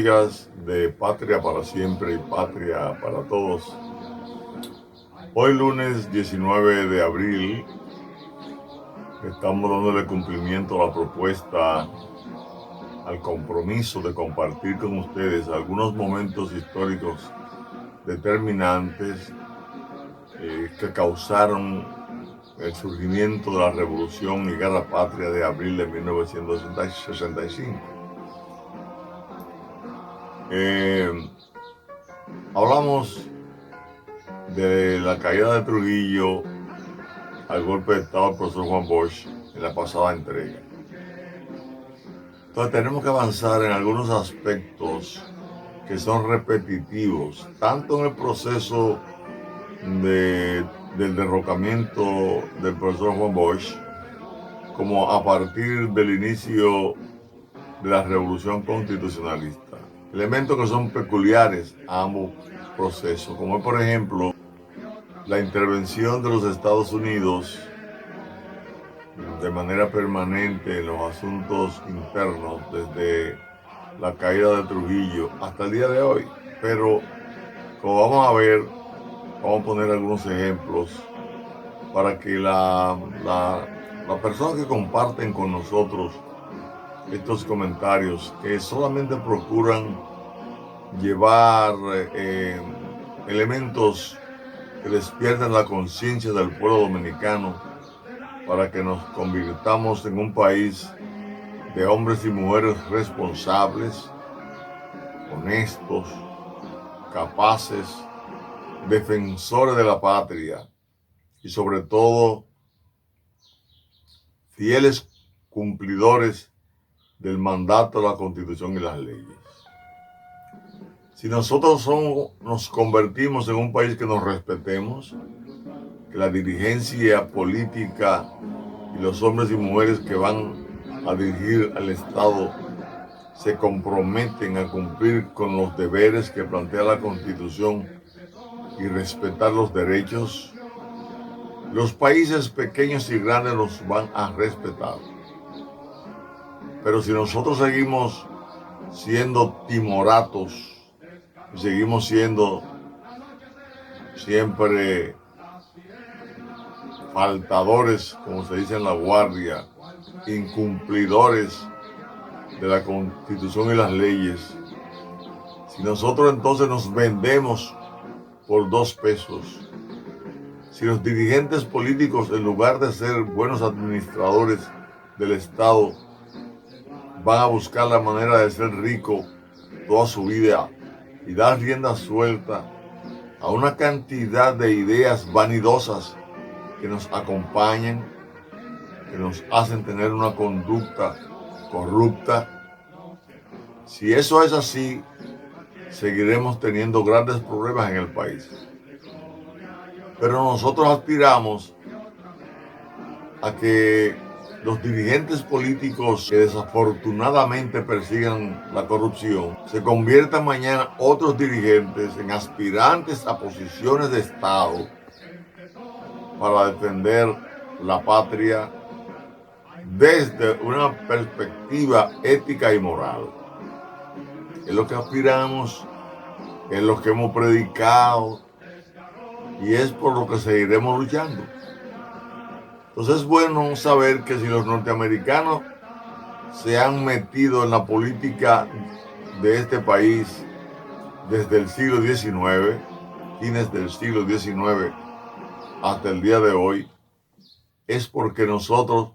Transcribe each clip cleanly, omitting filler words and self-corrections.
amigas de Patria para Siempre y Patria para Todos. Hoy lunes 19 de abril estamos dándole cumplimiento a la propuesta, al compromiso de compartir con ustedes algunos momentos históricos determinantes que causaron el surgimiento de la Revolución y Guerra Patria de abril de 1965. Hablamos de la caída de Trujillo al golpe de Estado del profesor Juan Bosch en la pasada entrega. Entonces tenemos que avanzar en algunos aspectos que son repetitivos, tanto en el proceso del derrocamiento del profesor Juan Bosch, como a partir del inicio de la Revolución Constitucionalista. Elementos que son peculiares a ambos procesos, como por ejemplo la intervención de los Estados Unidos de manera permanente en los asuntos internos desde la caída de Trujillo hasta el día de hoy. Pero como vamos a ver, vamos a poner algunos ejemplos para que las personas que comparten con nosotros estos comentarios, que solamente procuran llevar elementos que despierten la conciencia del pueblo dominicano para que nos convirtamos en un país de hombres y mujeres responsables, honestos, capaces, defensores de la patria y sobre todo fieles cumplidores del mandato de la Constitución y las leyes. Si nosotros nos convertimos en un país que nos respetemos, que la dirigencia política y los hombres y mujeres que van a dirigir al Estado se comprometen a cumplir con los deberes que plantea la Constitución y respetar los derechos, los países pequeños y grandes los van a respetar. Pero si nosotros seguimos siendo timoratos, seguimos siendo siempre faltadores, como se dice en la guardia, incumplidores de la Constitución y las leyes, si nosotros entonces nos vendemos por 2 pesos, si los dirigentes políticos, en lugar de ser buenos administradores del Estado, van a buscar la manera de ser rico toda su vida y dar rienda suelta a una cantidad de ideas vanidosas que nos acompañan, que nos hacen tener una conducta corrupta. Si eso es así, seguiremos teniendo grandes problemas en el país. Pero nosotros aspiramos a que los dirigentes políticos que desafortunadamente persigan la corrupción se conviertan mañana otros dirigentes en aspirantes a posiciones de Estado para defender la patria desde una perspectiva ética y moral. Es lo que aspiramos, es lo que hemos predicado y es por lo que seguiremos luchando. Entonces es bueno saber que si los norteamericanos se han metido en la política de este país desde el siglo XIX, fines del siglo XIX hasta el día de hoy, es porque nosotros,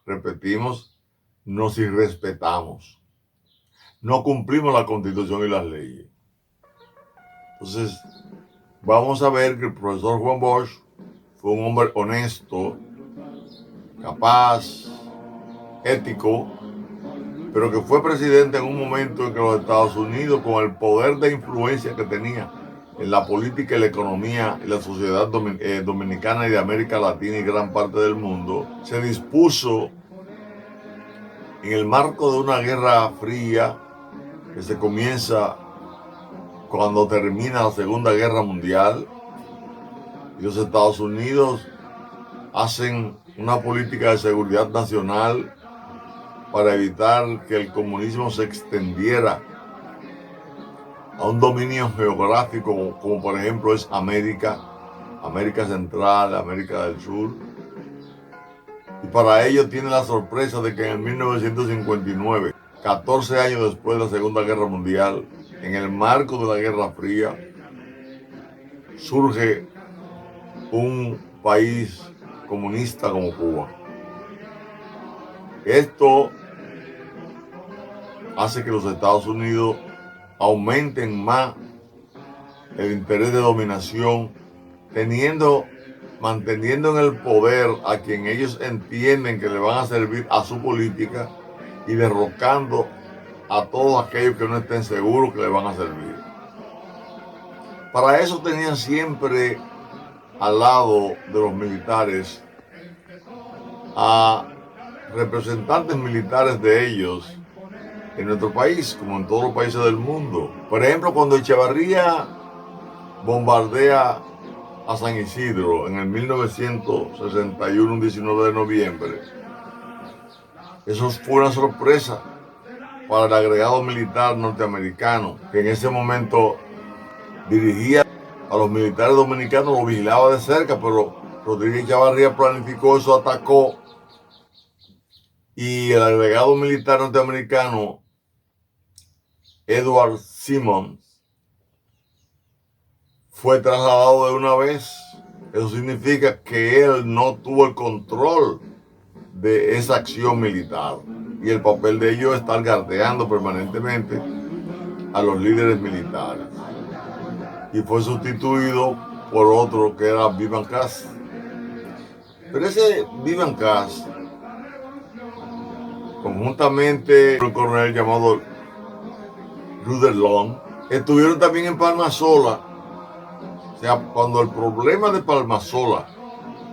repetimos, nos irrespetamos. No cumplimos la Constitución y las leyes. Entonces, vamos a ver que el profesor Juan Bosch fue un hombre honesto, capaz, ético, pero que fue presidente en un momento en que los Estados Unidos, con el poder de influencia que tenía en la política y la economía y la sociedad dominicana y de América Latina y gran parte del mundo, se dispuso en el marco de una guerra fría que se comienza cuando termina la Segunda Guerra Mundial, y los Estados Unidos hacen una política de seguridad nacional para evitar que el comunismo se extendiera a un dominio geográfico como por ejemplo es América Central, América del Sur. Y para ello tiene la sorpresa de que en 1959, 14 años después de la Segunda Guerra Mundial, en el marco de la Guerra Fría, surge un país comunista como Cuba. Esto hace que los Estados Unidos aumenten más el interés de dominación, manteniendo en el poder a quien ellos entienden que le van a servir a su política y derrocando a todos aquellos que no estén seguros que le van a servir. Para eso tenían siempre al lado de los militares a representantes militares de ellos en nuestro país, como en todos los países del mundo. Por ejemplo, cuando Echevarría bombardea a San Isidro en el 1961, un 19 de noviembre, eso fue una sorpresa para el agregado militar norteamericano, que en ese momento dirigía a los militares dominicanos, lo vigilaba de cerca, pero Rodríguez Echevarría planificó eso, atacó, y el agregado militar norteamericano Edward Simmons fue trasladado de una vez. Eso significa que él no tuvo el control de esa acción militar, y el papel de ellos es estar gardeando permanentemente a los líderes militares, y fue sustituido por otro que era Vivian Cass. Pero ese Vivian Cass, conjuntamente con el coronel llamado Rudolph Long, estuvieron también en Palmasola. O sea, cuando el problema de Palmasola,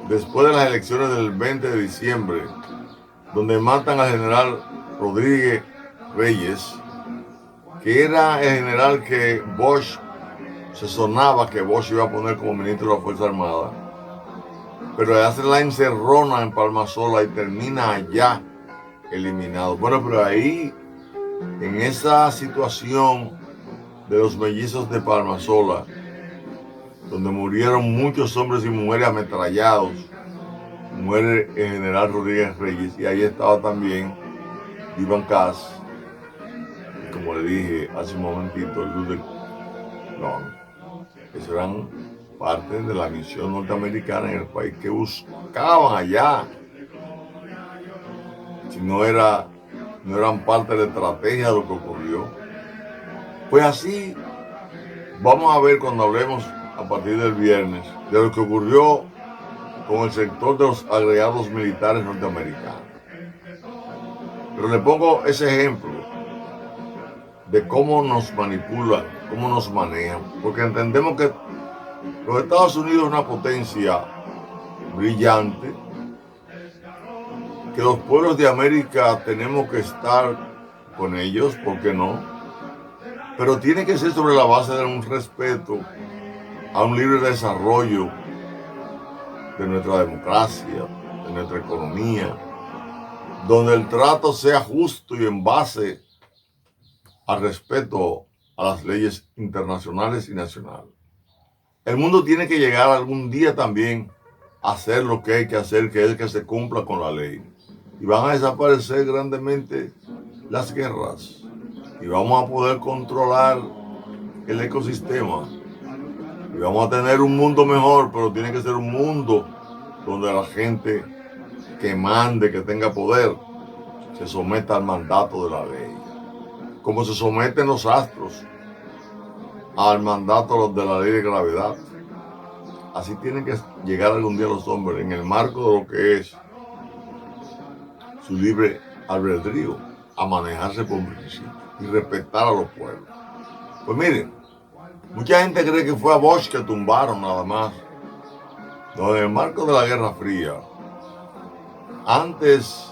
después de las elecciones del 20 de diciembre, donde matan al general Rodríguez Reyes, que era el general que Bush, se sonaba que Bush iba a poner como ministro de la Fuerza Armada, pero le hacen la encerrona en Palmasola y termina allá eliminado. Bueno, pero ahí, en esa situación de los mellizos de Palmasola, donde murieron muchos hombres y mujeres ametrallados, muere el general Rodríguez Reyes, y ahí estaba también Iván Cass, como le dije hace un momentito, el Rudolph Long. Esos eran parte de la misión norteamericana en el país, que buscaban allá, si no eran parte de la estrategia de lo que ocurrió. Pues así vamos a ver, cuando hablemos a partir del viernes, de lo que ocurrió con el sector de los agregados militares norteamericanos. Pero le pongo ese ejemplo de cómo nos manipulan, cómo nos manejan, porque entendemos que los Estados Unidos es una potencia brillante, que los pueblos de América tenemos que estar con ellos, ¿por qué no? Pero tiene que ser sobre la base de un respeto a un libre desarrollo de nuestra democracia, de nuestra economía, donde el trato sea justo y en base al respeto a las leyes internacionales y nacionales. El mundo tiene que llegar algún día también a hacer lo que hay que hacer, que es que se cumpla con la ley. Y van a desaparecer grandemente las guerras, y vamos a poder controlar el ecosistema, y vamos a tener un mundo mejor, pero tiene que ser un mundo donde la gente que mande, que tenga poder, se someta al mandato de la ley, como se someten los astros al mandato de la ley de gravedad. Así tienen que llegar algún día los hombres, en el marco de lo que es su libre albedrío, a manejarse por principio y respetar a los pueblos. Pues miren, mucha gente cree que fue a Bush que tumbaron nada más. No, en el marco de la Guerra Fría, antes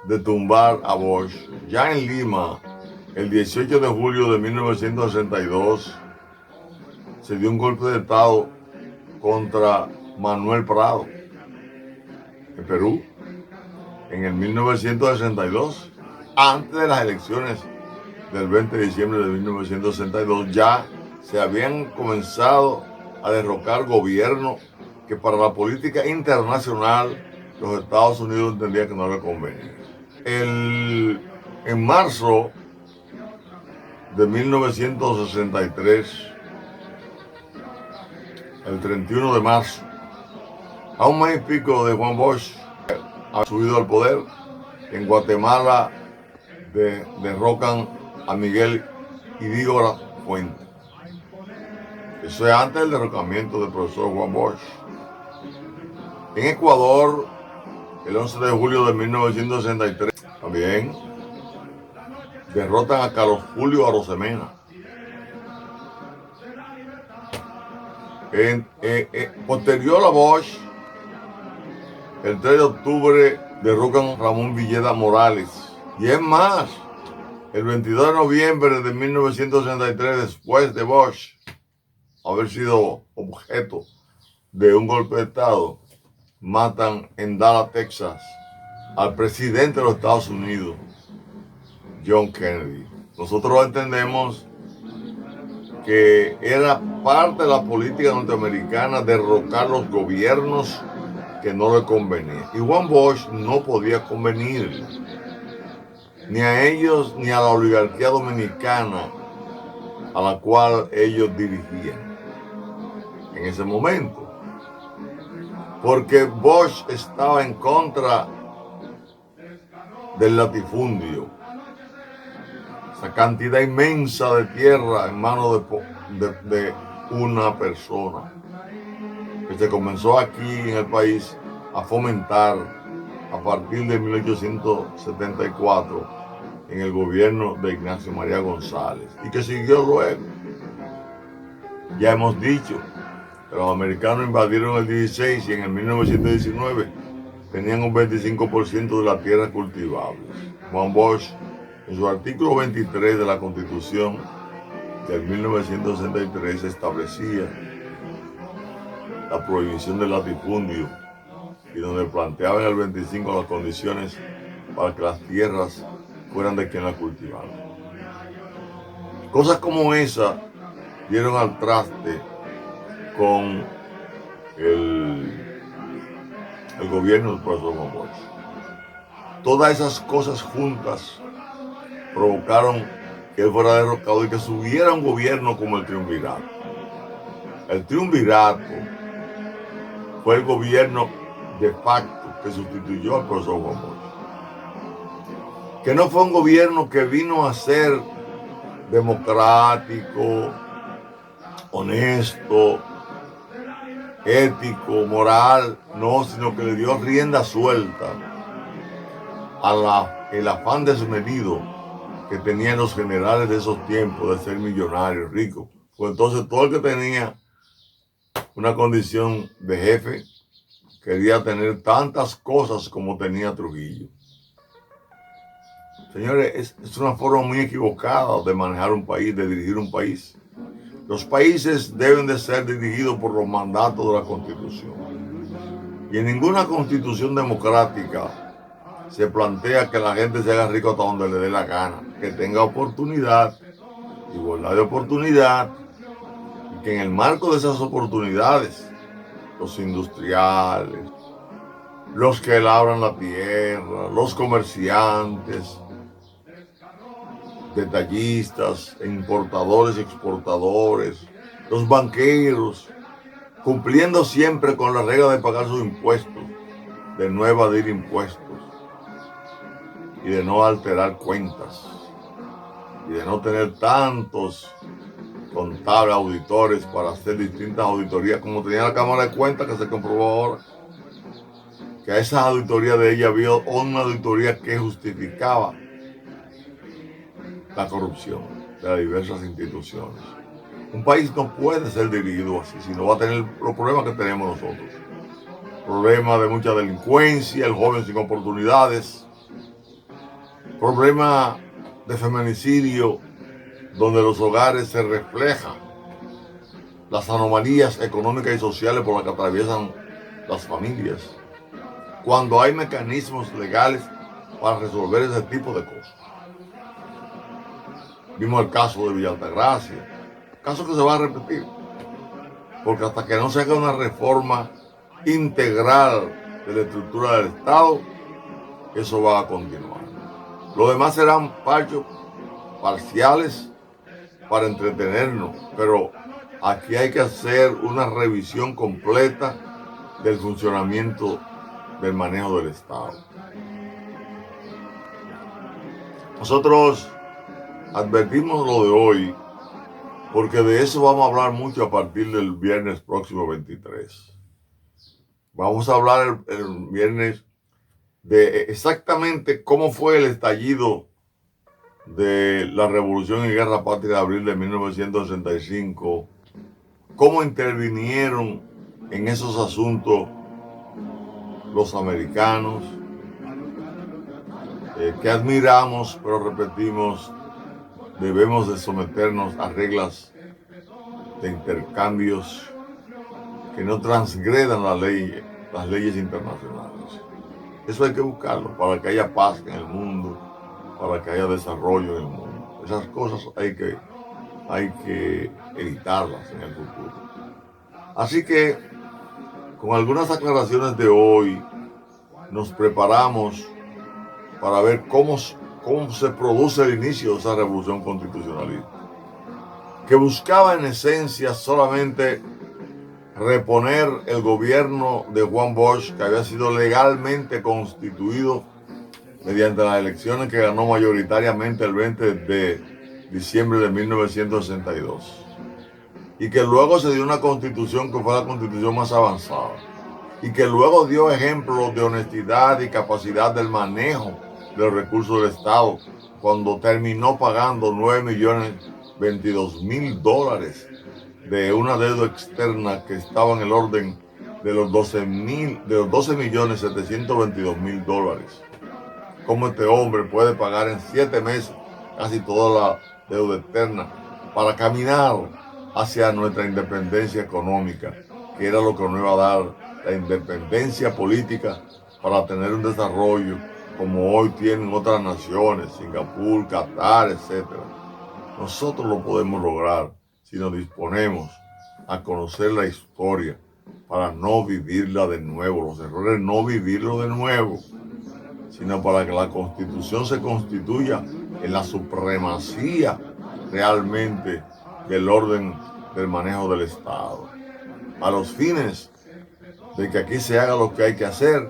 de tumbar a Bush, ya en Lima, el 18 de julio de 1962, se dio un golpe de Estado contra Manuel Prado, en Perú, en el 1962, antes de las elecciones del 20 de diciembre de 1962 ya se habían comenzado a derrocar gobiernos que para la política internacional los Estados Unidos entendían que no le convenía. En marzo de 1963, el 31 de marzo, a un mes y pico de Juan Bosch ha subido al poder. En Guatemala derrocan a Miguel Idígora Fuente. Eso es antes del derrocamiento del profesor Juan Bosch. En Ecuador, el 11 de julio de 1963, también derrotan a Carlos Julio Arosemena. Posterior a Bosch, el 3 de octubre derrocan a Ramón Villeda Morales. Y es más, el 22 de noviembre de 1963, después de Bosch haber sido objeto de un golpe de Estado, matan en Dallas, Texas, al presidente de los Estados Unidos, John Kennedy. Nosotros entendemos que era parte de la política norteamericana derrocar los gobiernos que no le convenían. Y Juan Bosch no podía convenir ni a ellos ni a la oligarquía dominicana a la cual ellos dirigían en ese momento. Porque Bosch estaba en contra del latifundio, esa cantidad inmensa de tierra en manos de una persona, que se comenzó aquí en el país a fomentar a partir de 1874 en el gobierno de Ignacio María González y que siguió luego. Ya hemos dicho que los americanos invadieron el 16 y en el 1919 tenían un 25% de las tierras cultivables. Juan Bosch, en su artículo 23 de la Constitución del 1963, establecía la prohibición del latifundio y donde planteaba en el 25 las condiciones para que las tierras fueran de quien las cultivara. Cosas como esa dieron al traste con el gobierno del profesor Juan Bosch. Todas esas cosas juntas provocaron que él fuera derrocado y que subiera un gobierno como el triunvirato. El triunvirato fue el gobierno de facto que sustituyó al profesor Juan Bosch. Que no fue un gobierno que vino a ser democrático, honesto, ético, moral, no, sino que le dio rienda suelta el afán desmedido que tenían los generales de esos tiempos de ser millonarios, ricos. Pues entonces todo el que tenía una condición de jefe quería tener tantas cosas como tenía Trujillo. Señores, es una forma muy equivocada de manejar un país, de dirigir un país. Los países deben de ser dirigidos por los mandatos de la Constitución. Y en ninguna constitución democrática se plantea que la gente se haga rico hasta donde le dé la gana, que tenga oportunidad, igualdad de oportunidad, y que en el marco de esas oportunidades, los industriales, los que labran la tierra, los comerciantes, detallistas, importadores y exportadores, los banqueros, cumpliendo siempre con la regla de pagar sus impuestos, de no evadir impuestos y de no alterar cuentas y de no tener tantos contables, auditores para hacer distintas auditorías como tenía la Cámara de Cuentas, que se comprobó ahora que a esas auditorías de ella había una auditoría que justificaba la corrupción de las diversas instituciones. Un país no puede ser dirigido así, sino va a tener los problemas que tenemos nosotros. Problemas de mucha delincuencia, el joven sin oportunidades, problema de feminicidio, donde los hogares se reflejan las anomalías económicas y sociales por las que atraviesan las familias, cuando hay mecanismos legales para resolver ese tipo de cosas. Vimos el caso de Villa Altagracia, caso que se va a repetir, porque hasta que no se haga una reforma integral de la estructura del Estado, eso va a continuar. Lo demás serán parchos parciales para entretenernos, pero aquí hay que hacer una revisión completa del funcionamiento del manejo del Estado. Nosotros advertimos lo de hoy porque de eso vamos a hablar mucho a partir del viernes próximo 23. Vamos a hablar el viernes de exactamente cómo fue el estallido de la Revolución y Guerra Patria de abril de 1965, cómo intervinieron en esos asuntos los americanos, que admiramos, pero repetimos, debemos de someternos a reglas de intercambios que no transgredan las leyes internacionales. Eso hay que buscarlo para que haya paz en el mundo, para que haya desarrollo en el mundo. Esas cosas hay que evitarlas en el futuro. Así que, con algunas aclaraciones de hoy, nos preparamos para ver cómo se produce el inicio de esa revolución constitucionalista, que buscaba en esencia solamente reponer el gobierno de Juan Bosch, que había sido legalmente constituido mediante las elecciones que ganó mayoritariamente el 20 de diciembre de 1962. Y que luego se dio una constitución que fue la constitución más avanzada. Y que luego dio ejemplos de honestidad y capacidad del manejo de los recursos del Estado, cuando terminó pagando $9.022.000 de una deuda externa que estaba en el orden de los $12.722.000. Cómo este hombre puede pagar en 7 meses casi toda la deuda externa para caminar hacia nuestra independencia económica, que era lo que nos iba a dar la independencia política para tener un desarrollo como hoy tienen otras naciones, Singapur, Qatar, etc. Nosotros lo podemos lograr si nos disponemos a conocer la historia para no vivirla de nuevo, los errores no vivirlos de nuevo, sino para que la Constitución se constituya en la supremacía realmente del orden del manejo del Estado, a los fines de que aquí se haga lo que hay que hacer,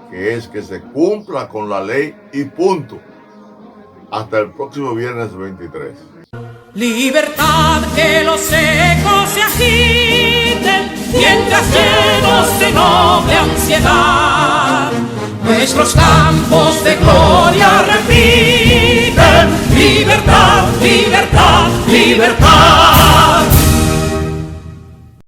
que es que se cumpla con la ley y punto. Hasta el próximo viernes 23. Libertad, que los ecos se agiten mientras llenos de noble ansiedad nuestros campos de gloria repiten. Libertad, libertad, libertad.